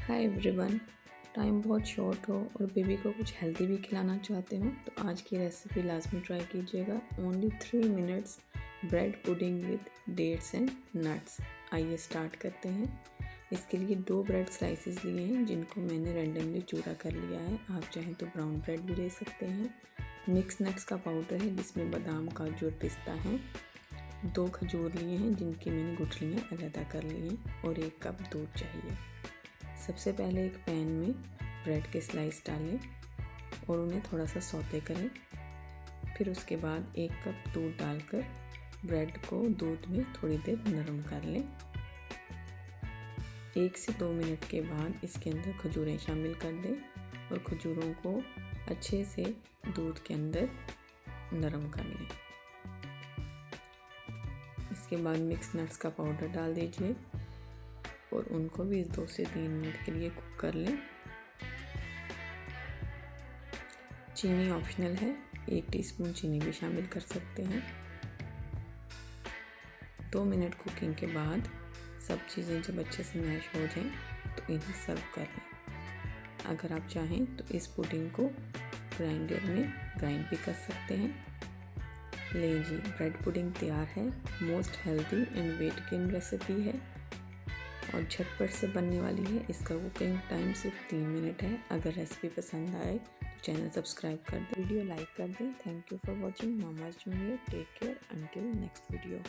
Hi everyone. Time बहुत short हो और बेबी को कुछ हेल्दी भी खिलाना चाहते हो तो आज की रेसिपी लाजमी ट्राई कीजिएगा। Only 3 minutes bread pudding with dates and nuts. आइए स्टार्ट करते हैं। इसके लिए 2 ब्रेड स्लाइसेस लिए हैं जिनको मैंने रैंडमली चूरा कर लिया है। आप चाहें तो ब्राउन ब्रेड भी ले सकते हैं। मिक्स नट्स का पाउडर है जिसमें बादाम, काजू और पिस्ता हैं। 2 खजूर लिए हैं जिनकी मैंने गुठलियाँ अलहदा कर ली हैं और 1 कप दूध चाहिए। सबसे पहले एक पैन में ब्रेड के स्लाइस डालें और उन्हें थोड़ा सा सौते करें। फिर उसके बाद 1 कप दूध डालकर ब्रेड को दूध में थोड़ी देर नरम कर लें। 1 से 2 मिनट के बाद इसके अंदर खजूरें शामिल कर दें और खजूरों को अच्छे से दूध के अंदर नरम कर लें। इसके बाद मिक्स नट्स का पाउडर डाल दीजिए और उनको भी 2 से 3 मिनट के लिए कुक कर लें। चीनी ऑप्शनल है, 1 टीस्पून चीनी भी शामिल कर सकते हैं। 2 मिनट कुकिंग के बाद सब चीज़ें जब अच्छे से मैश हो जाएं तो इन्हें सर्व कर लें। अगर आप चाहें तो इस पुडिंग को ग्राइंडर में ग्राइंड भी कर सकते हैं। ले जी, ब्रेड पुडिंग तैयार है। Most healthy and weight gain recipe है और झटपट से बनने वाली है। इसका कुकिंग टाइम सिर्फ 3 मिनट है। अगर रेसिपी पसंद आए तो चैनल सब्सक्राइब कर दें, वीडियो लाइक कर दें। Thank you for watching mama's junior. Take care until next video.